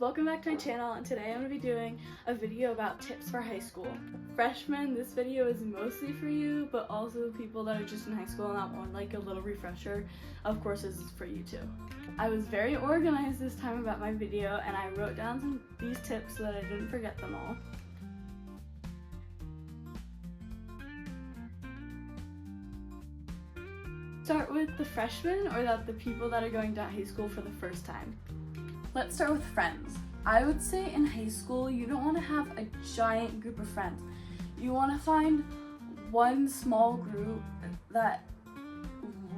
welcome back to my channel, and today I'm going to be doing a video about tips for high school. Freshmen, this video is mostly for you, but also people that are just in high school and that want like a little refresher. Of course, this is for you too. I was very organized this time about my video, and I wrote down these tips so that I didn't forget them all. Start with the freshmen, or the people that are going to high school for the first time. Let's start with friends. I would say in high school, you don't want to have a giant group of friends. You want to find one small group that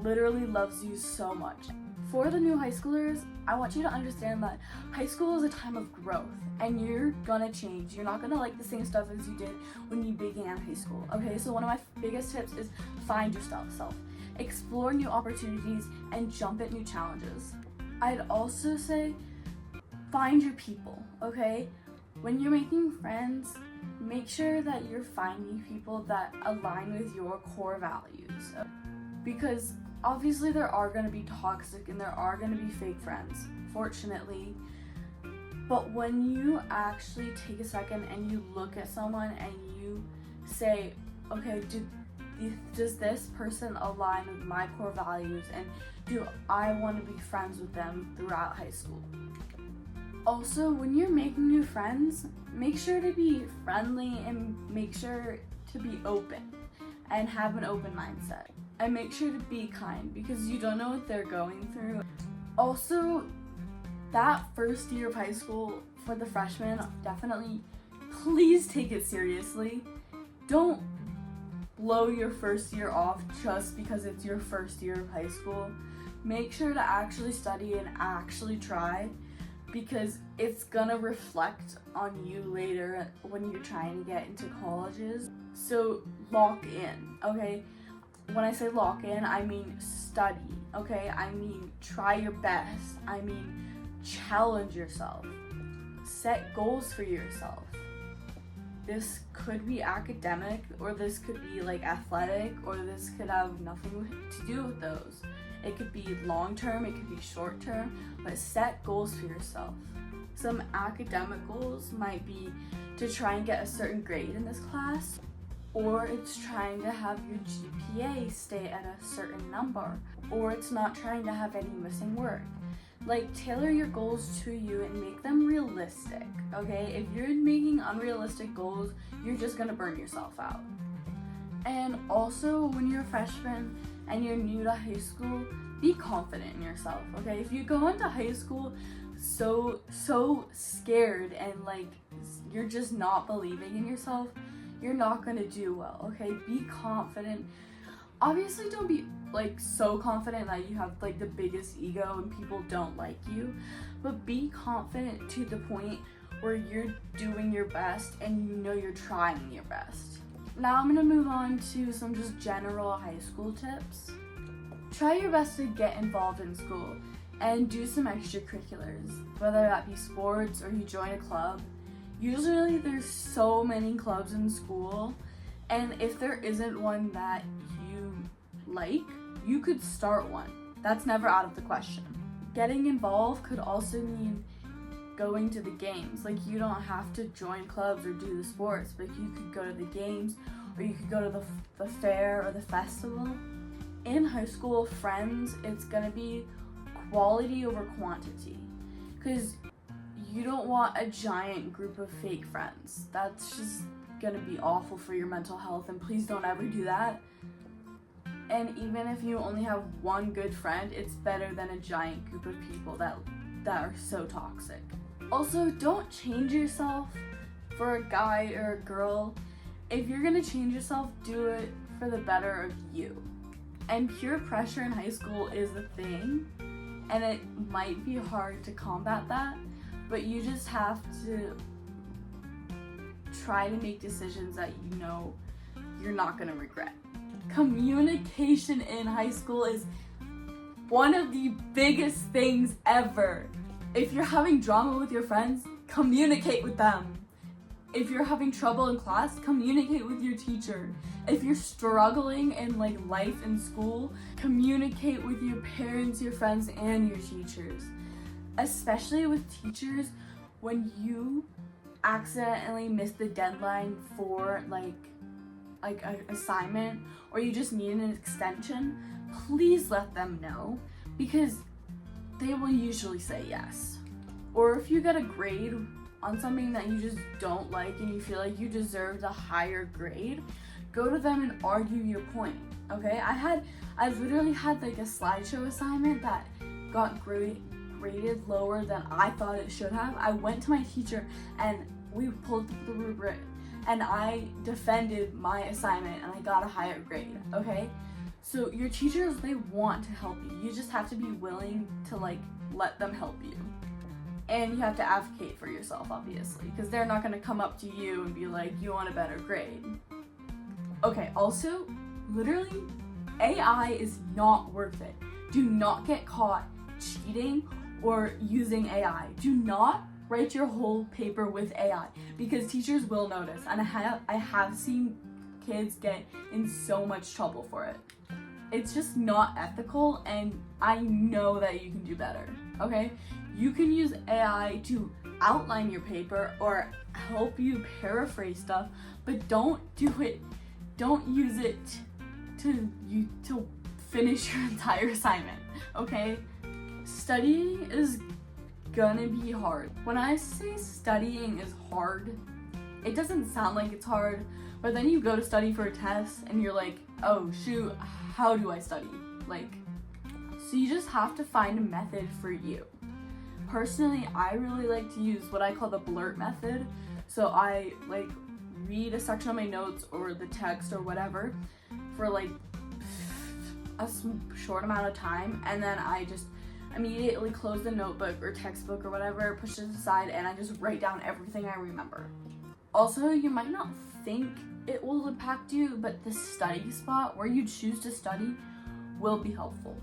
literally loves you so much. For the new high schoolers, I want you to understand that high school is a time of growth, and you're gonna change. You're not gonna like the same stuff as you did when you began high school, okay? So one of my biggest tips is find yourself. Explore new opportunities and jump at new challenges. I'd also say find your people, okay? When you're making friends, make sure that you're finding people that align with your core values. Because obviously there are going to be toxic and there are going to be fake friends, fortunately. But when you actually take a second and you look at someone and you say, okay, does this person align with my core values, and do I want to be friends with them throughout high school? Also, when you're making new friends, make sure to be friendly and make sure to be open and have an open mindset. And make sure to be kind, because you don't know what they're going through. Also, that first year of high school for the freshmen, definitely, please take it seriously. Don't blow your first year off just because it's your first year of high school. Make sure to actually study and actually try, because it's gonna reflect on you later when you're trying to get into colleges. So lock in, okay? When I say lock in, I mean study, okay? I mean try your best. I mean challenge yourself. Set goals for yourself. This could be academic, or this could be like athletic, or this could have nothing to do with those. It could be long term, it could be short term, but set goals for yourself. Some academic goals might be to try and get a certain grade in this class, or it's trying to have your GPA stay at a certain number, or it's not trying to have any missing work. Like, tailor your goals to you and make them realistic, okay? If you're making unrealistic goals, you're just gonna burn yourself out. And also, when you're a freshman and you're new to high school, be confident in yourself, okay? If you go into high school so scared and like you're just not believing in yourself, you're not gonna do well, okay? Be confident. Obviously, don't be like so confident that you have like the biggest ego and people don't like you, but be confident to the point where you're doing your best and you know you're trying your best. Now I'm gonna move on to some just general high school tips. Try your best to get involved in school and do some extracurriculars, whether that be sports or you join a club. Usually there's so many clubs in school, and if there isn't one that you like, you could start one. That's never out of the question. Getting involved could also mean going to the games. Like, you don't have to join clubs or do the sports, but you could go to the games, or you could go to the fair or the festival. In high school, friends, it's gonna be quality over quantity, because you don't want a giant group of fake friends. That's just gonna be awful for your mental health, and please don't ever do that. And even if you only have one good friend, it's better than a giant group of people that are so toxic. Also, don't change yourself for a guy or a girl. If you're gonna change yourself, do it for the better of you. And peer pressure in high school is a thing, and it might be hard to combat that, but you just have to try to make decisions that you know you're not gonna regret. Communication in high school is one of the biggest things ever. If you're having drama with your friends, communicate with them. If you're having trouble in class, communicate with your teacher. If you're struggling in like life in school, communicate with your parents, your friends, and your teachers. Especially with teachers, when you accidentally miss the deadline for like an assignment, or you just need an extension, please let them know, because they will usually say yes. Or if you get a grade on something that you just don't like and you feel like you deserve a higher grade, go to them and argue your point, okay? I literally had like a slideshow assignment that got graded lower than I thought it should have. I went to my teacher and we pulled the rubric and I defended my assignment and I got a higher grade, okay? So your teachers, they want to help you. You just have to be willing to like let them help you. And you have to advocate for yourself, obviously, because they're not gonna come up to you and be like, you want a better grade. Okay, also, literally, AI is not worth it. Do not get caught cheating or using AI. Do not write your whole paper with AI, because teachers will notice, and I have seen kids get in so much trouble for it. It's just not ethical, and I know that you can do better, okay? You can use AI to outline your paper or help you paraphrase stuff, but don't use it to finish your entire assignment, okay? Studying is gonna be hard. When I say studying is hard, it doesn't sound like it's hard, but then you go to study for a test and you're like, oh shoot, how do I study? So you just have to find a method for you. Personally, I really like to use what I call the blurt method. So I like read a section of my notes or the text or whatever for like a short amount of time, and then I just immediately close the notebook or textbook or whatever, push it aside, and I just write down everything I remember. Also, you might not think it will impact you, but the study spot where you choose to study will be helpful.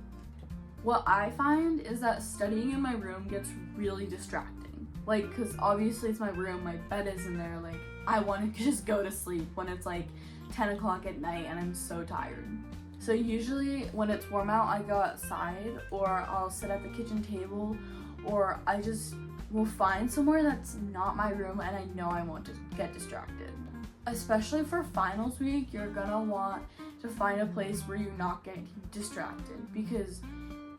What I find is that studying in my room gets really distracting. Because obviously it's my room, my bed is in there, I want to just go to sleep when it's 10 o'clock at night and I'm so tired. So usually when it's warm out, I go outside, or I'll sit at the kitchen table, or I just will find somewhere that's not my room and I know I won't get distracted. Especially for finals week, you're gonna want to find a place where you're not getting distracted, because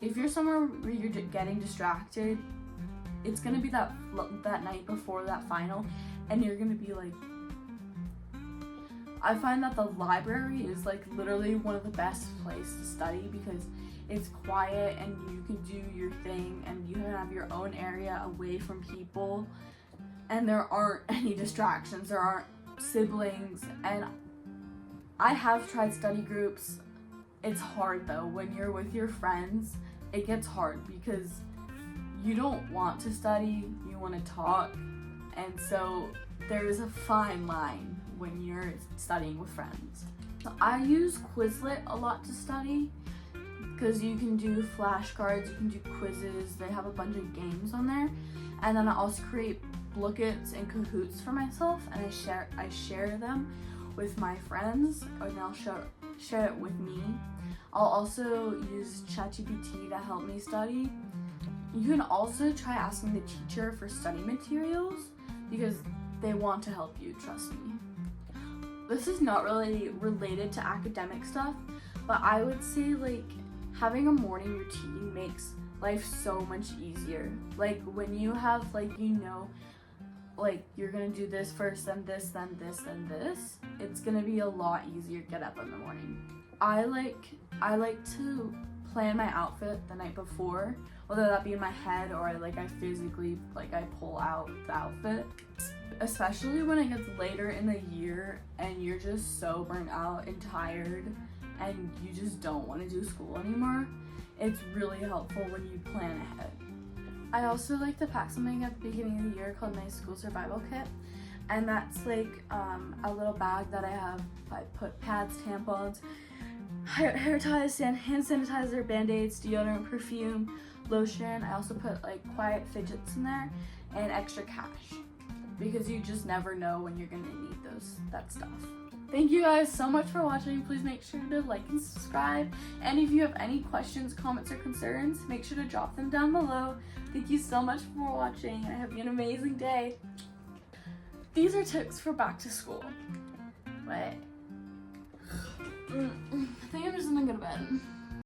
if you're somewhere where you're getting distracted, it's gonna be that night before that final, and you're gonna be like, I find that the library is literally one of the best places to study, because it's quiet and you can do your thing and you can have your own area away from people, and there aren't any distractions, there aren't siblings. And I have tried study groups. It's hard though. When you're with your friends, it gets hard because you don't want to study, you want to talk, and so there's a fine line when you're studying with friends. So I use Quizlet a lot to study, because you can do flashcards, you can do quizzes, they have a bunch of games on there, and then I also create bookets and Kahoots for myself, and I share them with my friends, and they'll share it with me. I'll also use ChatGPT to help me study. You can also try asking the teacher for study materials, because they want to help you, trust me. This is not really related to academic stuff, but I would say having a morning routine makes life so much easier. When you have you're gonna do this first, then this, then this, then this, it's gonna be a lot easier to get up in the morning. I like to plan my outfit the night before, whether that be in my head or I physically I pull out the outfit. Especially when it gets later in the year and you're just so burnt out and tired and you just don't want to do school anymore, it's really helpful when you plan ahead. I also like to pack something at the beginning of the year called my school survival kit, and that's a little bag that I put pads, tampons, hair ties, hand sanitizer, band-aids, deodorant, perfume, lotion. I also put quiet fidgets in there and extra cash, because you just never know when you're gonna need that stuff. Thank you guys so much for watching. Please make sure to like and subscribe. And if you have any questions, comments, or concerns, make sure to drop them down below. Thank you so much for watching, and I hope you have an amazing day. These are tips for back to school. What? I think I'm just gonna go to bed.